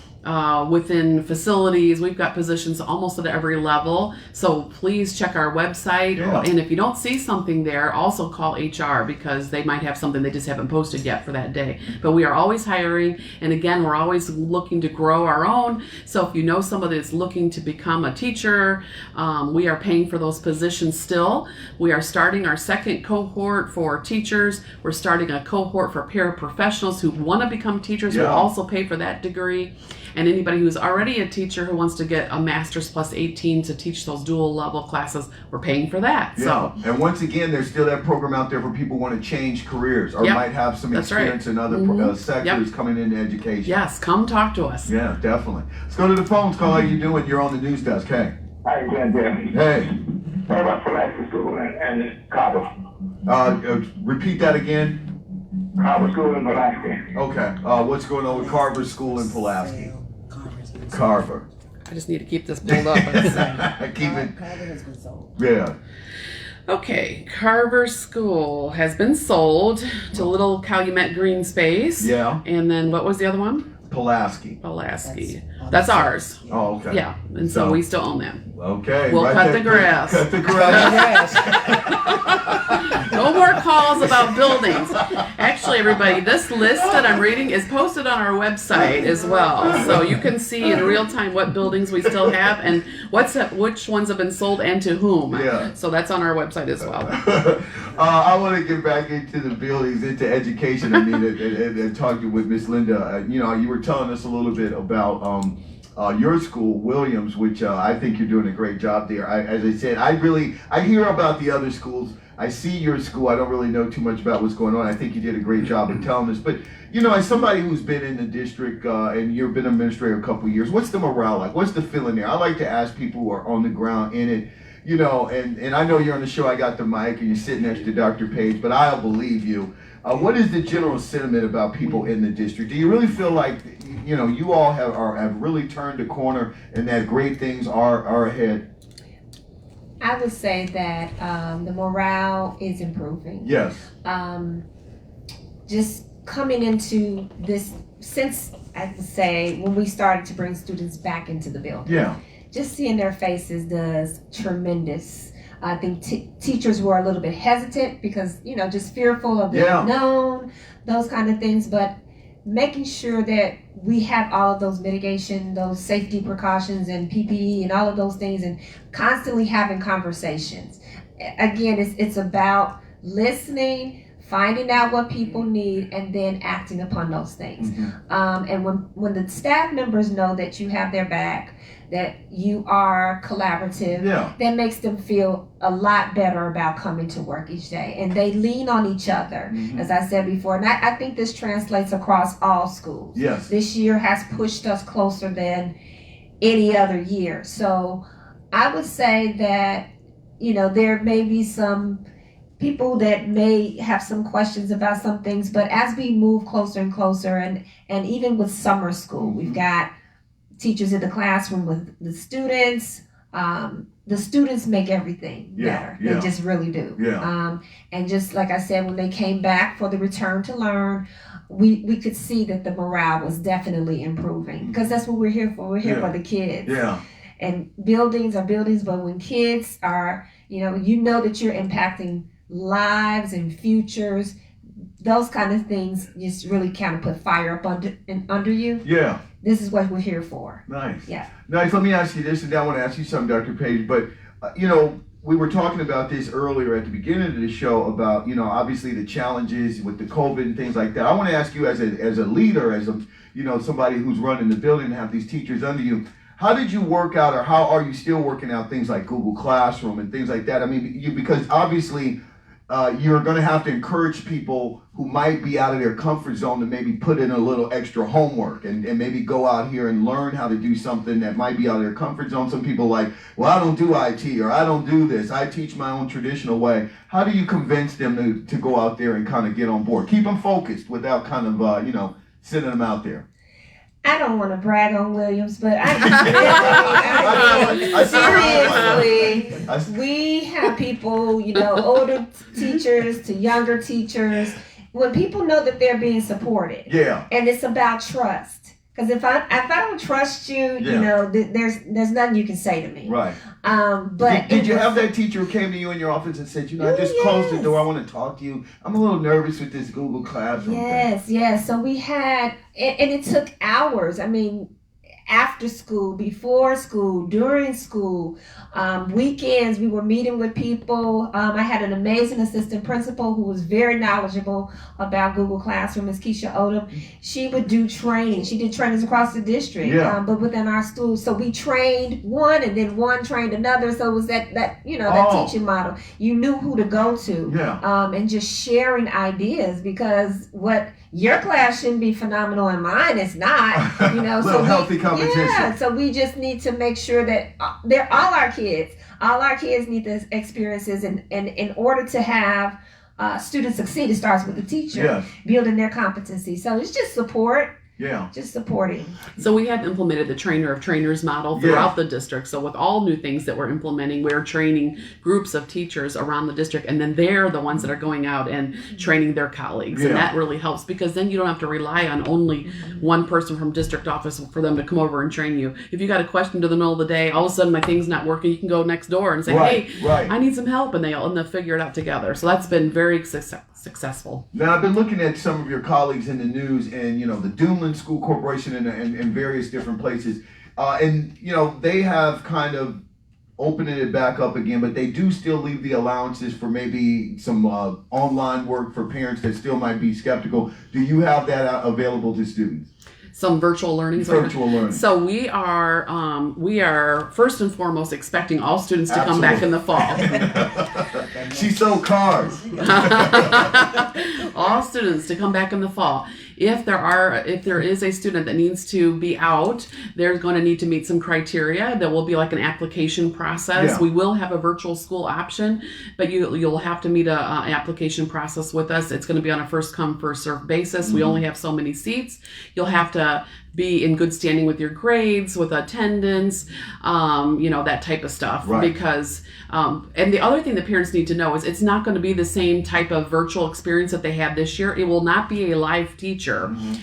within facilities. We've got positions almost at every level. So please check our website. Yeah. And if you don't see something there, also call HR because they might have something they just haven't posted yet for that day. But we are always hiring. And again, we're always looking to grow our own. So if you know somebody that's looking to become a teacher, we are paying for those positions still. We are starting our second cohort for teachers. We're starting a cohort for paraprofessionals who want to become teachers. We'll also pay for that degree. And anybody who's already a teacher who wants to get a master's plus 18 to teach those dual level classes, we're paying for that. Yeah. So, and once again, there's still that program out there for people who want to change careers or might have some experience in other sectors coming into education. Yes, come talk to us. Yeah, definitely. Let's go to the phones. Call. How you doing? You're on the news desk. Hey. How you doing, Jeremy? Hey. What about Pulaski School and Carver? Repeat that again. Carver School in Pulaski. Okay. What's going on with Carver School in Pulaski? Carver. I just need to keep this pulled up. Keep it. Carver has been sold. Yeah. Okay, Carver School has been sold to Little Calumet Green Space. Yeah. And then what was the other one? Pulaski. That's ours. Oh, okay. Yeah, and so we still own them. Okay. We'll cut the grass. Cut the grass. No more calls about buildings. Actually, everybody, this list that I'm reading is posted on our website as well. So you can see in real time what buildings we still have and which ones have been sold and to whom. Yeah. So that's on our website as well. I want to get back into the buildings, into education. I mean, and talking with Miss Linda. You were telling us a little bit about your school, Williams, which I think you're doing a great job there. As I said, I hear about the other schools. I see your school. I don't really know too much about what's going on. I think you did a great job of telling us. But, as somebody who's been in the district and you've been an administrator a couple of years, what's the morale like? What's the feeling there? I like to ask people who are on the ground in it, and I know you're on the show. I got the mic and you're sitting next to Dr. Page, but I'll believe you. What is the general sentiment about people in the district? Do you really feel like, you all have really turned a corner and that great things are ahead? I would say that the morale is improving. Yes. Just coming into this, since I would say when we started to bring students back into the building. Yeah. Just seeing their faces does tremendous. I think teachers were a little bit hesitant because, just fearful of the unknown, those kind of things. But making sure that we have all of those mitigation, those safety precautions and PPE and all of those things and constantly having conversations. Again, it's about listening, finding out what people need, and then acting upon those things. Mm-hmm. And when the staff members know that you have their back, that you are collaborative, that makes them feel a lot better about coming to work each day. And they lean on each other, as I said before. And I think this translates across all schools. Yes. This year has pushed us closer than any other year. So I would say that, there may be some people that may have some questions about some things, but as we move closer and closer, and even with summer school, we've got teachers in the classroom with the students. The students make everything better. They just really do. And just like I said, when they came back for the return to learn, we could see that the morale was definitely improving because that's what we're here for. We're here for the kids. And buildings are buildings, but when kids are, that you're impacting lives and futures, those kind of things just really kind of put fire up under you. Yeah. This is what we're here for. Nice. Yeah. Nice. Let me ask you this, and I want to ask you something, Dr. Page, but, we were talking about this earlier at the beginning of the show about, obviously the challenges with the COVID and things like that. I want to ask you as a leader, as a, somebody who's running the building and have these teachers under you, how did you work out, or how are you still working out things like Google Classroom and things like that? I mean, because obviously, you're going to have to encourage people who might be out of their comfort zone to maybe put in a little extra homework and maybe go out here and learn how to do something that might be out of their comfort zone. Some people like, well, I don't do IT, or I don't do this. I teach my own traditional way. How do you convince them to go out there and kind of get on board? Keep them focused without kind of, sending them out there. I don't want to brag on Williams, but seriously, we have people, older teachers to younger teachers. When people know that they're being supported, and it's about trust. Because if I don't trust you, there's nothing you can say to me. Right. But did you have that teacher who came to you in your office and said, I just closed the door, I want to talk to you. I'm a little nervous with this Google Classroom thing. Yes. So we had, and it took hours. I mean, after school, before school, during school, weekends, we were meeting with people. I had an amazing assistant principal who was very knowledgeable about Google Classroom, Ms. Keisha Odom. She would do training. She did trainings across the district, but within our school. So we trained one, and then one trained another. So it was that teaching model. You knew who to go to, and just sharing ideas, because what your class shouldn't be phenomenal and mine is not, healthy competition. Yeah, so we just need to make sure that all our kids need these experiences, and in order to have students succeed, it starts with the teacher building their competency. So it's just support. Yeah. Just supporting. So we have implemented the trainer of trainers model throughout the district. So with all new things that we're implementing, we're training groups of teachers around the district, and then they're the ones that are going out and training their colleagues. And that really helps, because then you don't have to rely on only one person from district office for them to come over and train you. If you got a question to the middle of the day, all of a sudden my thing's not working, you can go next door and say, hey, I need some help, and they'll figure it out together. So that's been very successful. Now, I've been looking at some of your colleagues in the news, and the Duneland School Corporation and various different places, and they have kind of opening it back up again, but they do still leave the allowances for maybe some online work for parents that still might be skeptical. Do you have that available to students? Some virtual learning. Virtual learning. So we are first and foremost expecting all students to come back in the fall. She sold cars. All students to come back in the fall. If there is a student that needs to be out, they're going to need to meet some criteria. There will be like an application process. Yeah. We will have a virtual school option, but you'll have to meet an application process with us. It's going to be on a first come, first served basis. We only have so many seats. You'll have to be in good standing with your grades, with attendance, that type of stuff. Right. Because, and the other thing that parents need to know is it's not going to be the same type of virtual experience that they had this year. It will not be a live teacher.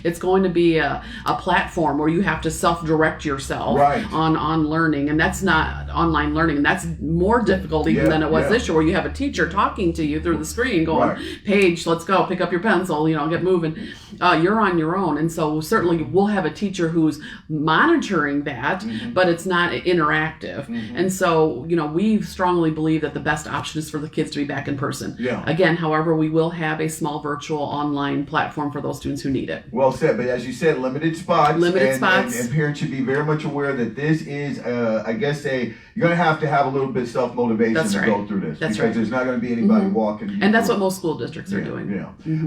It's going to be a platform where you have to self-direct yourself on learning, and that's not online learning, and that's more difficult even than it was this year, where you have a teacher talking to you through the screen going, Paige, let's go, pick up your pencil, get moving. You're on your own, and so certainly we'll have a teacher who's monitoring that, but it's not interactive. And so, we strongly believe that the best option is for the kids to be back in person. Again, however, we will have a small virtual online platform for those students who need it. Well said, but as you said, limited spots. And parents should be very much aware that this is, you're going to have a little bit of self-motivation to go through this. Because there's not going to be anybody walking. And that's what most school districts are doing.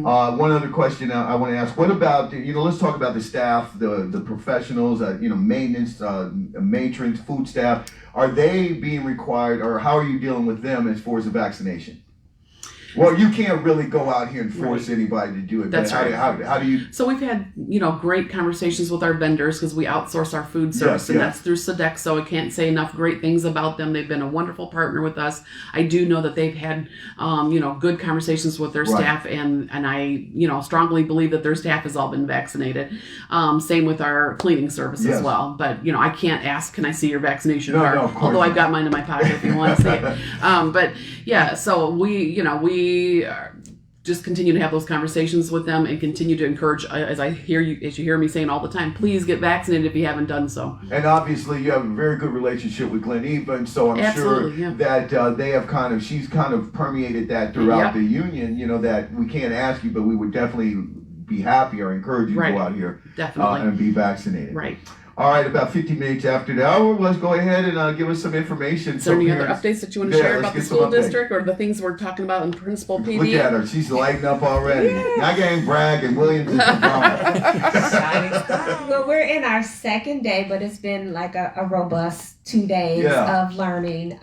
One other question I want to ask, what about, let's talk about the staff, the professionals, maintenance, matrons, food staff. Are they being required, or how are you dealing with them as far as the vaccination? Well, you can't really go out here and force anybody to do it. That's right. How do you? So we've had, great conversations with our vendors, because we outsource our food service, and that's through Sodexo. I can't say enough great things about them. They've been a wonderful partner with us. I do know that they've had, good conversations with their staff, and I, strongly believe that their staff has all been vaccinated. Same with our cleaning service as well. But, I can't ask, can I see your vaccination card? No, of course although not. I've got mine in my pocket if you want to see it. But yeah, so we just continue to have those conversations with them, and continue to encourage, as you hear me saying all the time, please get vaccinated if you haven't done so. And obviously you have a very good relationship with Glen Eva, and so I'm sure that they have she's kind of permeated that throughout the union, that we can't ask you, but we would definitely be happy or encourage you to go out here and be vaccinated. Right. All right, about 50 minutes after the hour, let's go ahead and give us some information. Is there any other updates that you want to share about the school district or the things we're talking about in Principal PD? Look at her. She's lighting up already. I can't brag, and Williams is Well, we're in our second day, but it's been like a robust 2 days of learning.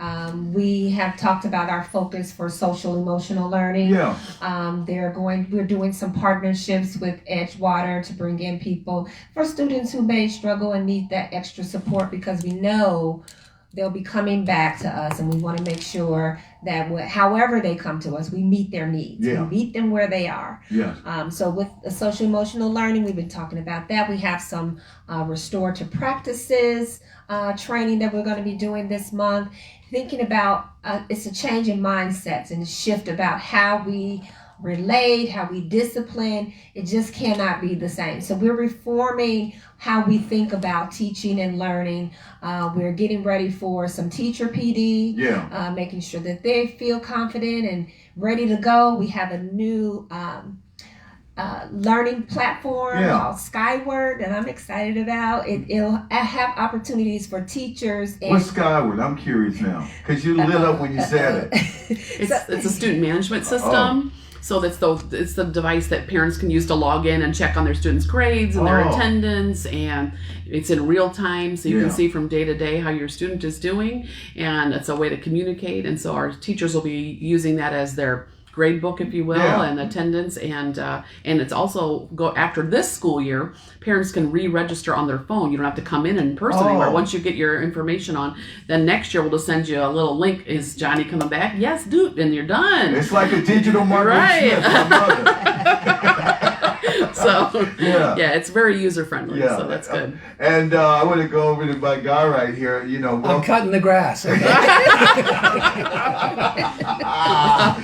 We have talked about our focus for social emotional learning. We're doing some partnerships with Edgewater to bring in people for students who may struggle and need that extra support, because we know they'll be coming back to us, and we want to make sure that however they come to us, we meet their needs. We meet them where they are. So with the social emotional learning, we've been talking about that. We have some restorative practices training that we're going to be doing this month, thinking about it's a change in mindsets and a shift about how we relate, how we discipline. It just cannot be the same. So we're reforming how we think about teaching and learning. We're getting ready for some teacher PD, making sure that they feel confident and ready to go. We have a new learning platform called Skyward that I'm excited about. It'll have opportunities for teachers. What's Skyward? I'm curious now, because you lit up when you said it. It's a student management system. So it's the device that parents can use to log in and check on their students' grades and their attendance, and it's in real time, so you can see from day to day how your student is doing, and it's a way to communicate. And so our teachers will be using that as their grade book, if you will, and attendance, and it's also after this school year, parents can re-register on their phone. You don't have to come in person anymore. Once you get your information on, then next year we'll just send you a little link. Is Johnny coming back? Yes, dude, and you're done. It's like a digital Margaret Smith, my mother. So it's very user friendly. So that's good. And I want to go over to my guy right here. I'm cutting the grass. Okay? I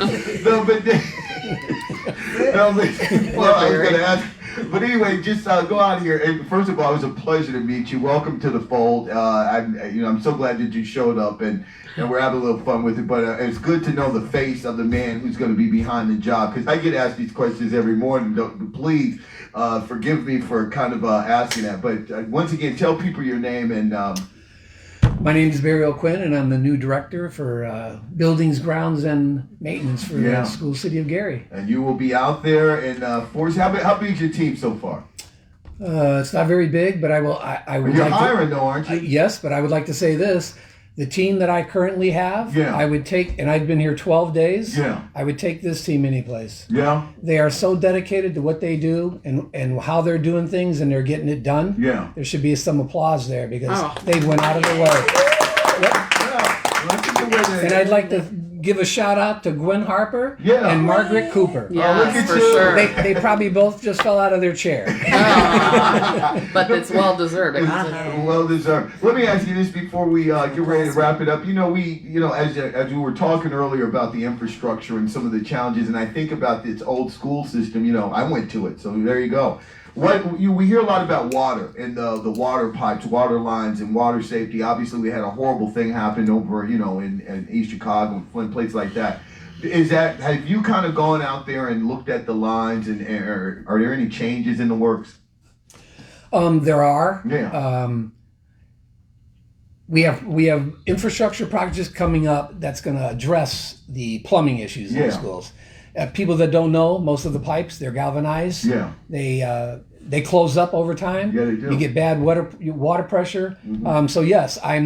was going to ask. But anyway, just go out here. And first of all, it was a pleasure to meet you. Welcome to the fold. I'm so glad that you showed up, and we're having a little fun with it. But it's good to know the face of the man who's going to be behind the job, because I get asked these questions every morning. Please forgive me for kind of asking that. But once again, tell people your name and. My name is Barry O'Quinn, and I'm the new director for buildings, grounds, and maintenance for the school city of Gary. And you will be out there in Forest. How big is your team so far? It's not very big, but I would. You're hiring, though, aren't you? Yes, but I would like to say this: the team that I currently have, I would take, and I've been here 12 days. I would take this team any place. They are so dedicated to what they do and how they're doing things, and they're getting it done. There should be some applause there, because they went out of their way. And I'd like to give a shout out to Gwen Harper and Margaret Cooper. For sure. They probably both just fell out of their chair. But it's well deserved. Well deserved. Let me ask you this before we get ready to wrap it up. As we were talking earlier about the infrastructure and some of the challenges, and I think about this old school system. I went to it, so there you go. We hear a lot about water and the water pipes, water lines, and water safety. Obviously, we had a horrible thing happen over, in East Chicago, Flint, places like that. Have you kind of gone out there and looked at the lines, and are there any changes in the works? There are. We have infrastructure projects coming up that's going to address the plumbing issues in the schools. People that don't know, most of the pipes, they're galvanized. They close up over time. They do. You get bad water pressure. So yes, I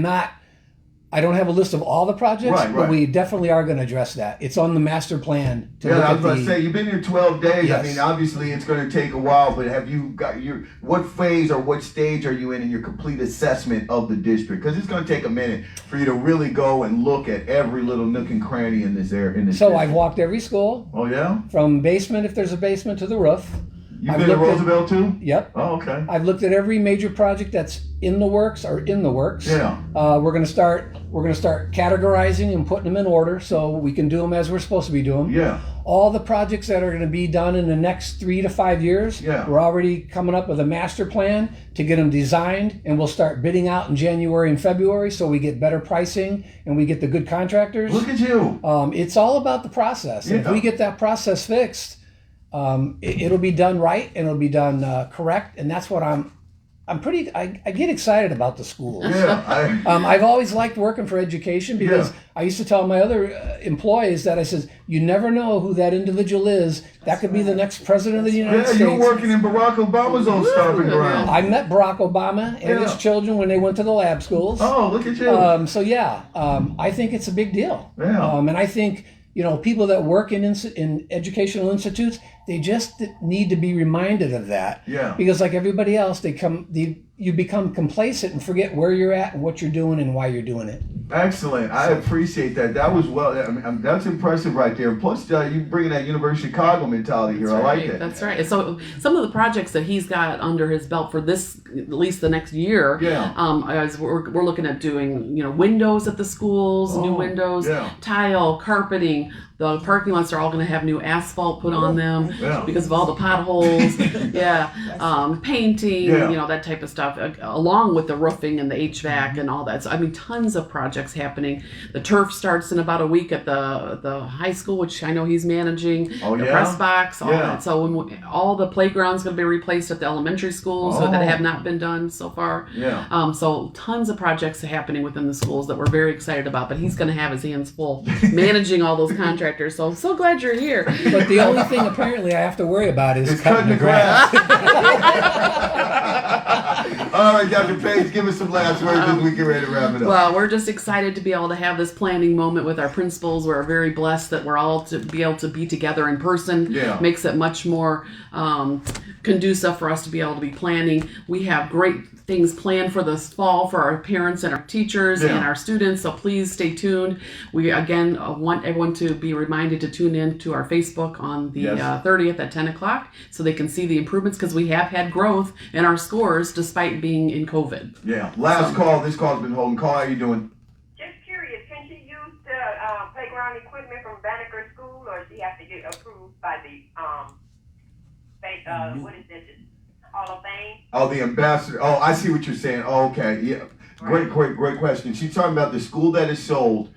don't have a list of all the projects, but we definitely are going to address that. It's on the master plan. I was going to say, you've been here 12 days. I mean, obviously it's going to take a while, but have you got what phase or what stage are you in your complete assessment of the district? Because it's going to take a minute for you to really go and look at every little nook and cranny in this area. So I've walked every school. Oh, yeah? From basement, if there's a basement, to the roof. You've been to Roosevelt too? Yep. Oh, okay. I've looked at every major project that's in the works or in the works. We're going to start categorizing and putting them in order so we can do them as we're supposed to be doing them. All the projects that are going to be done in the next 3 to 5 years, we're already coming up with a master plan to get them designed, and we'll start bidding out in January and February so we get better pricing and we get the good contractors. Look at you. It's all about the process. If we get that process fixed, it'll be done right, and it'll be done correct, and that's what I'm I get excited about the schools. Yeah. I've always liked working for education because I used to tell my other employees that I said, you never know who that individual is. That could be the next president of the United States. Yeah, you were working in Barack Obama's old stomping ground. I met Barack Obama and his children when they went to the lab schools. Oh, look at you. So I think it's a big deal. Yeah. And I think, people that work in educational institutes, they just need to be reminded of that. Yeah. Because like everybody else, you become complacent and forget where you're at and what you're doing and why you're doing it. Excellent. I appreciate that. That was that's impressive right there. Plus, you bringing that University of Chicago mentality here. That's I like right. that. That's right. So some of the projects that he's got under his belt for this, at least the next year, as we're looking at doing, windows at the schools, new windows, tile, carpeting. The parking lots are all going to have new asphalt put on them because of all the potholes. Painting, that type of stuff, along with the roofing and the HVAC and all that. So, tons of projects happening. The turf starts in about a week at the high school, which I know he's managing. The press box, all that. So all the playgrounds going to be replaced at the elementary schools that have not been done so far. So tons of projects happening within the schools that we're very excited about. But he's going to have his hands full managing all those contractors. So I'm so glad you're here. But the only thing apparently I have to worry about is cutting the grass. All right, Dr. Page, give us some last words as we get ready to wrap it up. Well, we're just excited to be able to have this planning moment with our principals. We're very blessed that we're all to be able to be together in person. Makes it much more conducive for us to be able to be planning. We have great things planned for this fall for our parents and our teachers and our students, so please stay tuned. We again want everyone to be reminded to tune in to our Facebook on the 30th at 10 o'clock so they can see the improvements, because we have had growth in our scores despite being in COVID. Last call. This call's been holding. Call, how you doing? Just curious, can she use the playground equipment from Banneker School, or does she have to get approved by the what is this? Hall of Fame? Oh, the ambassador. Oh, I see what you're saying. Oh, okay. Yeah. Great question. She's talking about the school that is sold.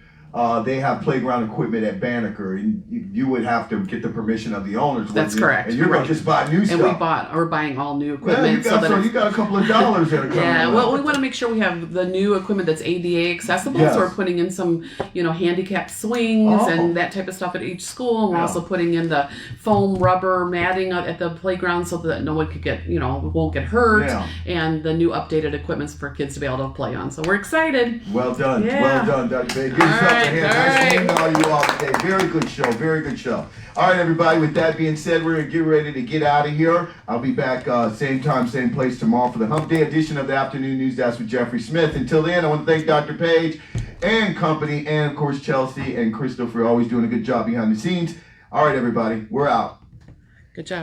They have playground equipment at Banneker, and you would have to get the permission of the owners. That's correct. And you're going to just buy new stuff. And we're buying all new equipment. Yeah, you got a couple of dollars that are coming well, we want to make sure we have the new equipment that's ADA accessible. So we're putting in some, handicapped swings and that type of stuff at each school. And we're also putting in the foam rubber matting at the playground so that no one could get, won't get hurt. And the new updated equipments for kids to be able to play on. So we're excited. Well done. Well done, Dr. Bay. Give yourself a hand. Nice meeting all you all today. Very good show. Very good show. All right, everybody. With that being said, we're going to get ready to get out of here. I'll be back same time, same place tomorrow for the Hump Day edition of the Afternoon News Desk with Jeffrey Smith. Until then, I want to thank Dr. Page and company, and of course Chelsea and Crystal for always doing a good job behind the scenes. All right, everybody. We're out. Good job.